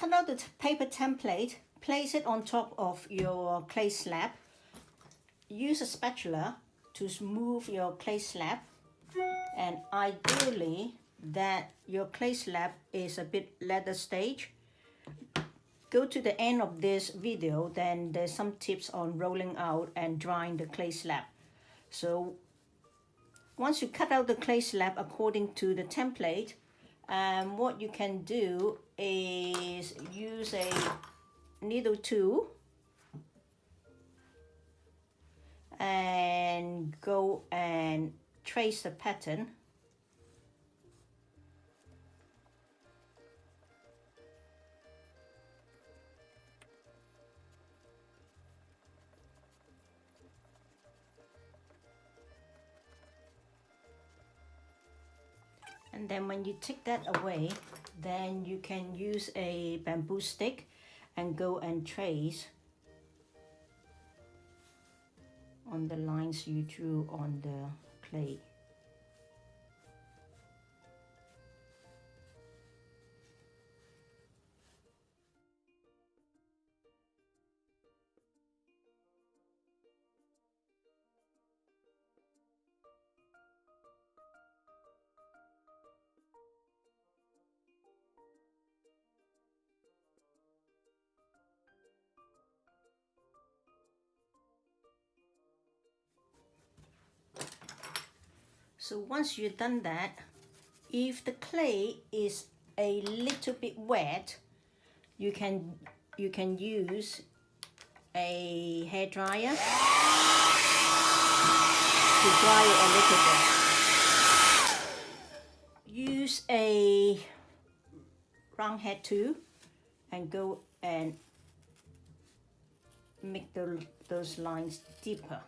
cut out the paper template, place it on top of your clay slab. Use a spatula to smooth your clay slab, and ideally that your clay slab is a bit ladder stage. Go to the end of this video, then there's some tips on rolling out and drying the clay slab. So once you cut out the clay slab according to the template, what you can do is use a needle tool and go and trace the pattern. And then when you take that away, then you can use a bamboo stick and go and trace on the lines you drew on the clay. So once you've done that, if the clay is a little bit wet, you can use a hair dryer to dry it a little bit. Use a round head tool and go and make those lines deeper.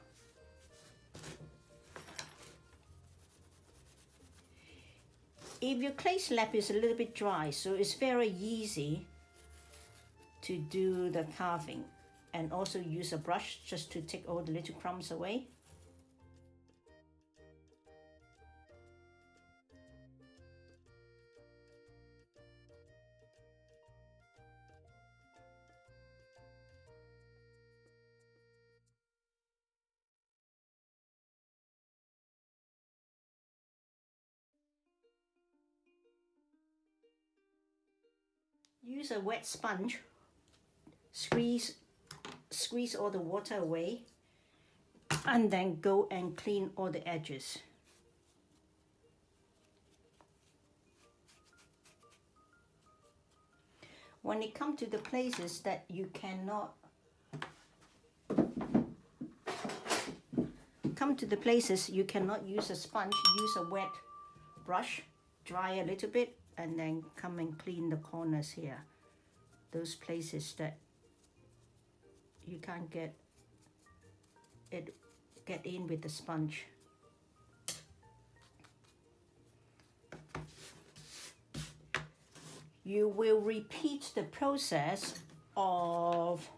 If your clay slab is a little bit dry, so it's very easy to do the carving, and also use a brush just to take all the little crumbs away. Use a wet sponge, squeeze all the water away, and then go and clean all the edges. When it comes to the places that you cannot use a sponge, use a wet brush, dry a little bit, and then come and clean the corners here. Those places that you can't get in with the sponge. You will repeat the process of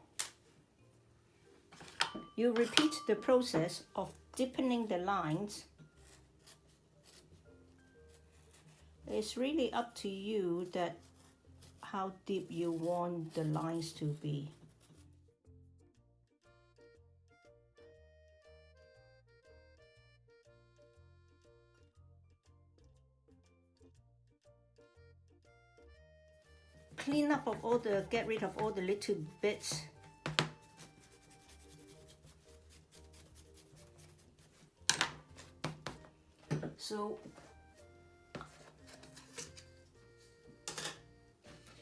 deepening the lines. It's really up to you that how deep you want the lines to be. Get rid of all the little bits. So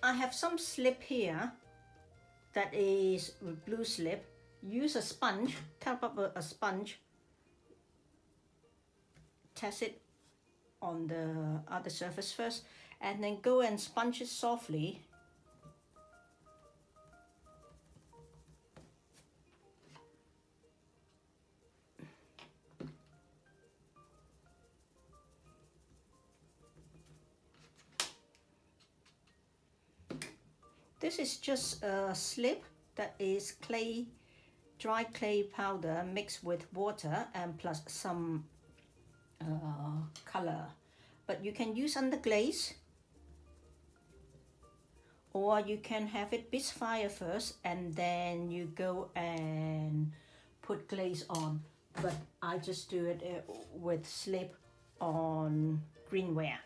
I have some slip here that is blue slip. Use a sponge, tap up a sponge, test it on the other surface first, and then go and sponge it softly. This is just a slip that is dry clay powder mixed with water and plus some color. But you can use underglaze, or you can have it bisfire first and then you go and put glaze on, but I just do it with slip on greenware.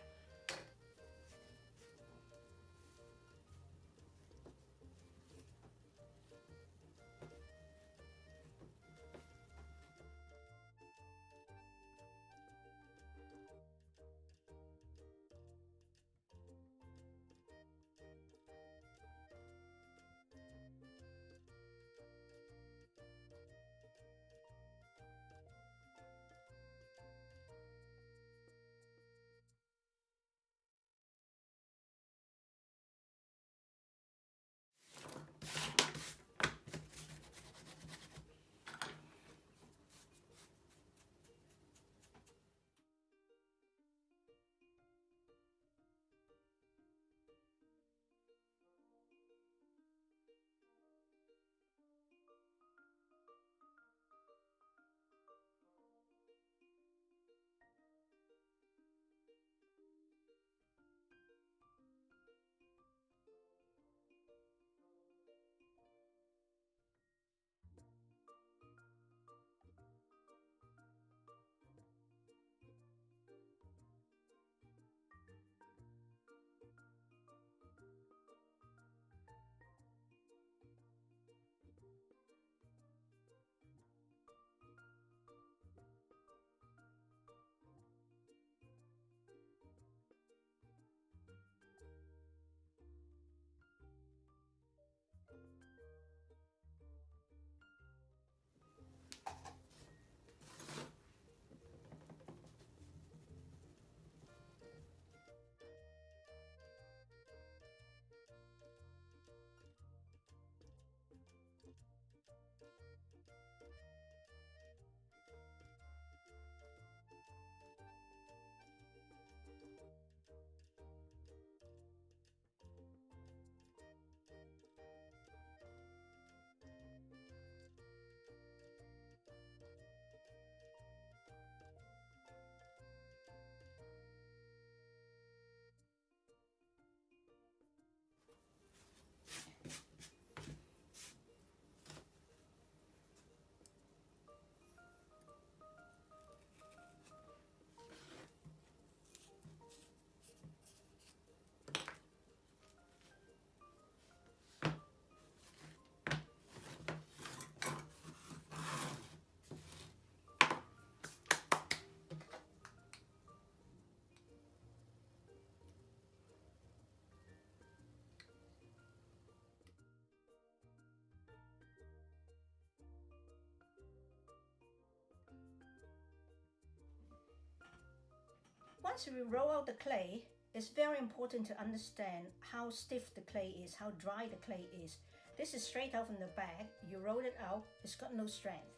Once we roll out the clay, it's very important to understand how stiff the clay is, how dry the clay is. This is straight out from the bag. You roll it out, it's got no strength.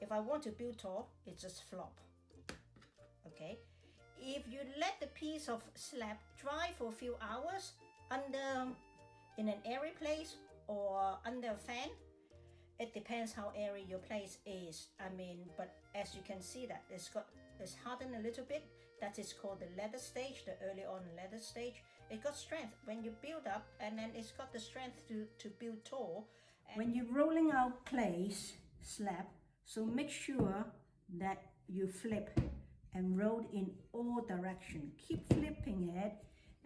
If I want to build tall, it just flop. Okay. If you let the piece of slab dry for a few hours in an airy place or under a fan, it depends how airy your place is. But as you can see that it's hardened a little bit. That is called the ladder stage, the early on ladder stage. It got strength when you build up, and then it's got the strength to build tall. And when you're rolling out clays slab, so make sure that you flip and roll in all directions. Keep flipping it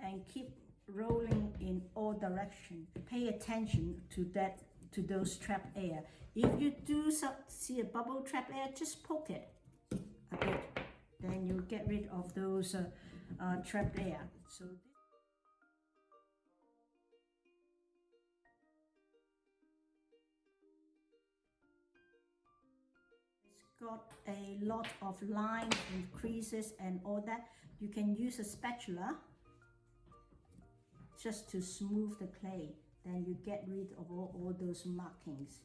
and keep rolling in all directions. Pay attention to those trap air. If you do see a bubble trap air, just poke it a bit. Then you get rid of those trapped air. So it's got a lot of lines and creases and all that. You can use a spatula just to smooth the clay. Then you get rid of all those markings.